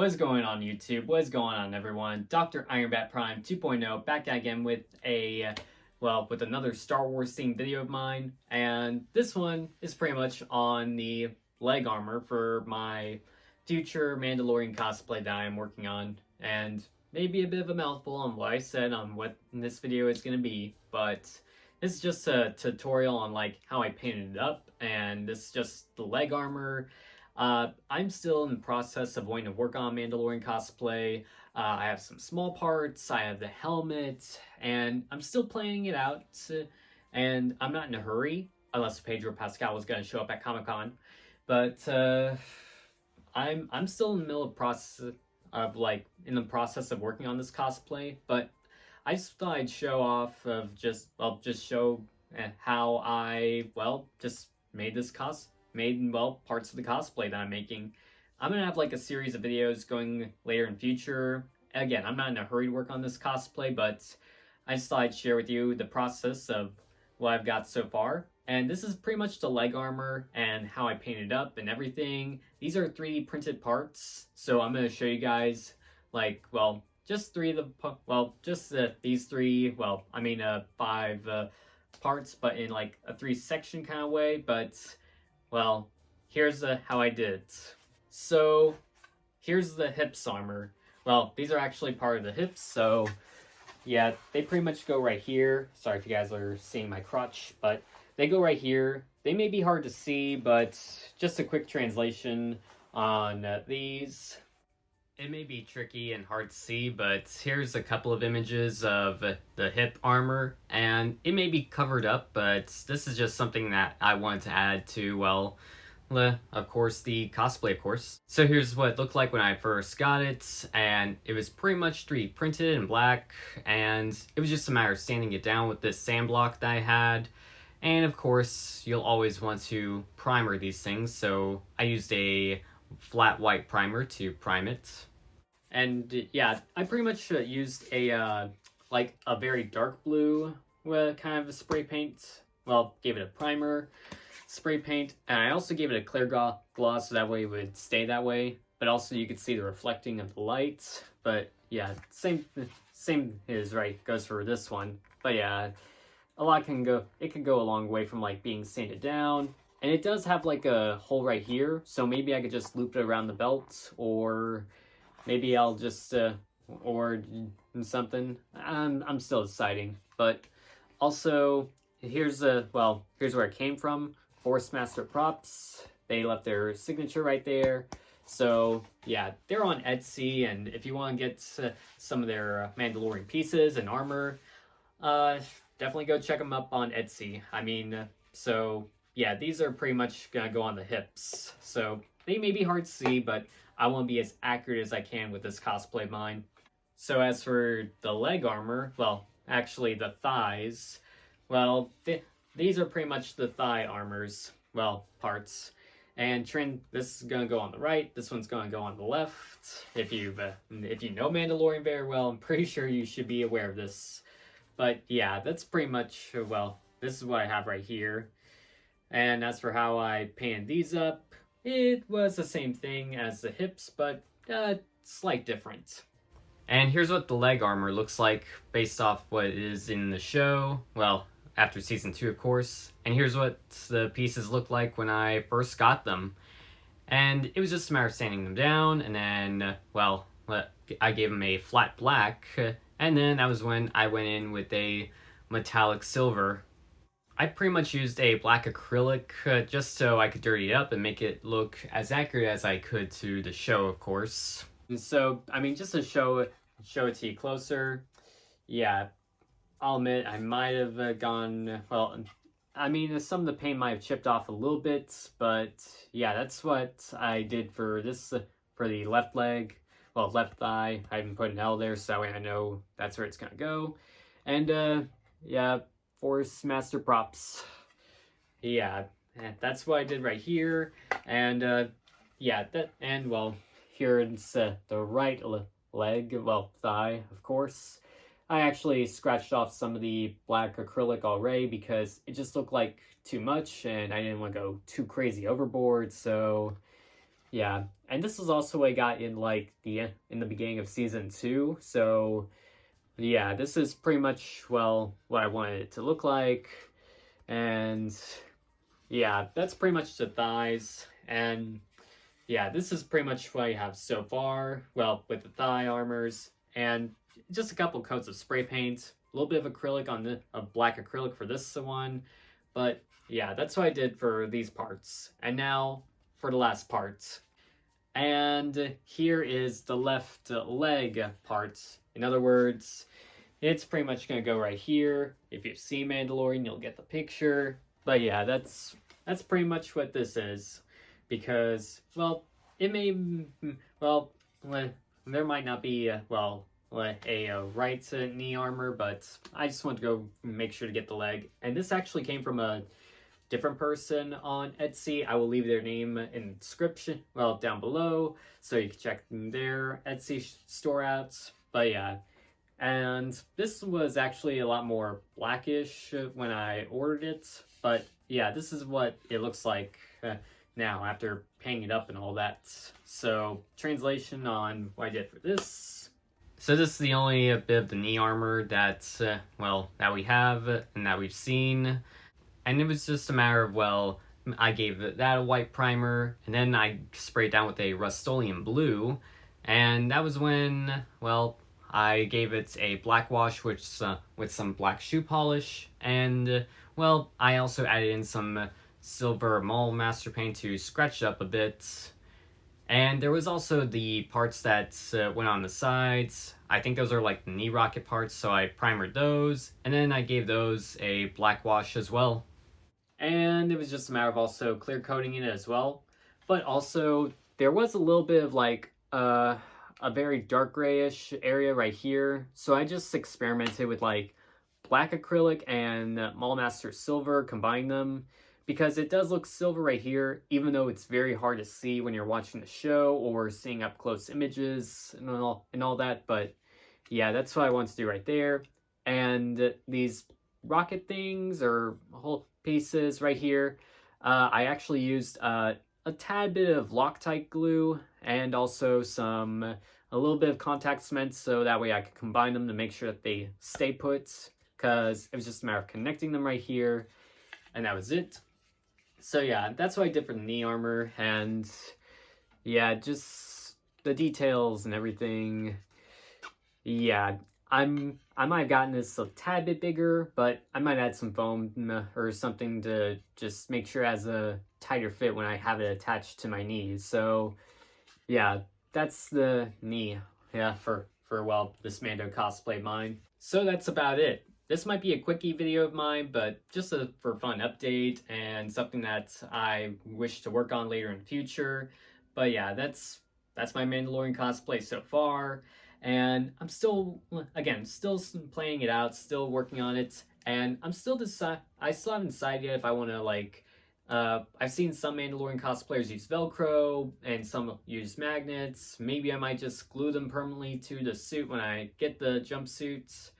What is going on YouTube? What is going on everyone? Dr. Ironbat Prime 2.0 back again with with another Star Wars themed video of mine, and this one is pretty much on the leg armor for my future Mandalorian cosplay that I'm working on, and maybe a bit of a mouthful on what I said on what this video is going to be, but this is just a tutorial on how I painted it up, and this is just the leg armor. I'm still in the process of wanting to work on Mandalorian cosplay. I have some small parts, I have the helmet, and I'm still planning it out. And I'm not in a hurry, unless Pedro Pascal was going to show up at Comic-Con. But I'm still in the middle of in the process of working on this cosplay. But I just thought I'd show off of just show how I just made this parts of the cosplay that I'm making. I'm gonna have a series of videos going later in future. Again, I'm not in a hurry to work on this cosplay, but I just thought I'd share with you the process of what I've got so far. And this is pretty much the leg armor and how I painted up and everything. These are 3D printed parts, so I'm gonna show you guys just these three. Five parts, but in a 3-section kind of way. But here's how I did it. So, here's the hips armor. These are actually part of the hips, so yeah, they pretty much go right here. Sorry if you guys are seeing my crotch, but they go right here. They may be hard to see, but just a quick translation on these. It may be tricky and hard to see, but here's a couple of images of the hip armor, and it may be covered up, but this is just something that I wanted to add to, of course, the cosplay, of course. So here's what it looked like when I first got it, and it was pretty much 3D printed in black, and it was just a matter of sanding it down with this sand block that I had. And of course, you'll always want to primer these things, so I used a flat white primer to prime it. And yeah, I pretty much used a very dark blue kind of a spray paint. Gave it a primer, spray paint, and I also gave it a clear gloss so that way it would stay that way. But also you could see the reflecting of the light. But yeah, same goes for this one. But yeah, it can go a long way from being sanded down. And it does have a hole right here, so maybe I could just loop it around the belt, or maybe I'll just or something. I'm still deciding. But also here's where it came from. Force Master Props. They left their signature right there. So yeah, they're on Etsy, and if you want to get some of their Mandalorian pieces and armor, definitely go check them up on Etsy. So yeah, these are pretty much gonna go on the hips. So they may be hard to see, but I want to be as accurate as I can with this cosplay of mine. So as for the leg armor, actually the thighs, these are pretty much the thigh armors, parts. And this is going to go on the right, this one's going to go on the left. If you know Mandalorian very well, I'm pretty sure you should be aware of this. But yeah, that's pretty much, this is what I have right here. And as for how I painted these up, it was the same thing as the hips, but slight difference. And here's what the leg armor looks like based off what it is in the show. After season 2, of course. And here's what the pieces looked like when I first got them. And it was just a matter of sanding them down, and then, I gave them a flat black, and then that was when I went in with a metallic silver. I pretty much used a black acrylic just so I could dirty it up and make it look as accurate as I could to the show, of course. And so, just to show it to you closer, yeah, I'll admit I might have gone, some of the paint might have chipped off a little bit, but yeah, that's what I did for this, for the left leg, left thigh. I even put an L there so that way I know that's where it's gonna go. And yeah, Force Master Props. Yeah, that's what I did right here. And yeah, here it's the right leg, thigh, of course. I actually scratched off some of the black acrylic already because it just looked like too much and I didn't want to go too crazy overboard. So Yeah, and this is also what I got in like in the beginning of season 2. So yeah, this is pretty much well what I wanted it to look like. And yeah, that's pretty much the thighs. And yeah, this is pretty much what I have so far. Well, with the thigh armors and just a couple coats of spray paint, a little bit of acrylic on the black acrylic for this one. But yeah, that's what I did for these parts. And now for the last part. And here is the left leg part. In other words, it's pretty much going to go right here. If you've seen Mandalorian, you'll get the picture. But yeah, that's pretty much what this is. Because, well, it may, well, there might not be, a right knee armor, but I just want to go make sure to get the leg. And this actually came from a different person on Etsy. I will leave their name in the description, well, down below, so you can check their Etsy store out. But yeah, and this was actually a lot more blackish when I ordered it. But yeah, this is what it looks like now after painting it up and all that. So translation on what I did for this. So this is the only bit of the knee armor that we have and that we've seen. And it was just a matter of, well, I gave that a white primer, and then I sprayed down with a Rust-Oleum blue, and that was when, well, I gave it a black wash with some black shoe polish, and, well, I also added in some silver mall master paint to scratch it up a bit. And there was also the parts that went on the sides. I think those are like the knee rocket parts, so I primered those, and then I gave those a black wash as well. And it was just a matter of also clear coating it as well. But also, there was a little bit of like a very dark grayish area right here. So I just experimented with like black acrylic and Mallmaster silver, combining them. Because it does look silver right here, even though it's very hard to see when you're watching the show or seeing up close images and all that. But yeah, that's what I want to do right there. And these rocket things or whole pieces right here, I actually used a tad bit of Loctite glue and also a little bit of contact cement, so that way I could combine them to make sure that they stay put, because it was just a matter of connecting them right here, and that was it. So yeah, that's what I did for the knee armor, and yeah, just the details and everything. Yeah, I might have gotten this a tad bit bigger, but I might add some foam or something to just make sure it has a tighter fit when I have it attached to my knees. So yeah, that's the knee, yeah, for well, this Mando cosplay of mine. So that's about it. This might be a quickie video of mine, but just for fun update and something that I wish to work on later in the future. But yeah, that's my Mandalorian cosplay so far. And I'm still playing it out, still working on it, and I still haven't decided yet if I want to like. I've seen some Mandalorian cosplayers use Velcro and some use magnets. Maybe I might just glue them permanently to the suit when I get the jumpsuit.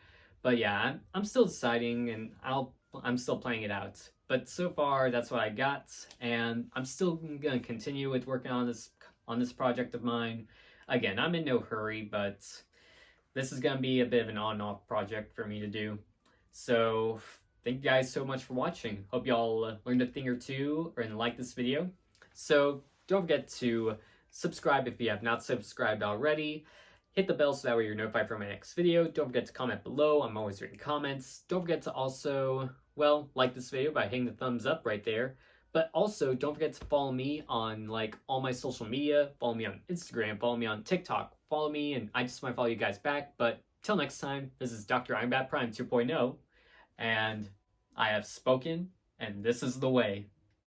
But yeah, I'm still deciding, and I'm still playing it out. But so far, that's what I got, and I'm still gonna continue with working on this project of mine. Again, I'm in no hurry, but this is going to be a bit of an on and off project for me to do. So thank you guys so much for watching. Hope y'all learned a thing or two and liked this video. So don't forget to subscribe if you have not subscribed already. Hit the bell so that way you're notified for my next video. Don't forget to comment below. I'm always reading comments. Don't forget to also, well, like this video by hitting the thumbs up right there. But also, don't forget to follow me on like all my social media. Follow me on Instagram, follow me on TikTok, follow me, and I just want to follow you guys back. But till next time, this is Dr. Ironbat Prime 2.0, and I have spoken, and this is the way.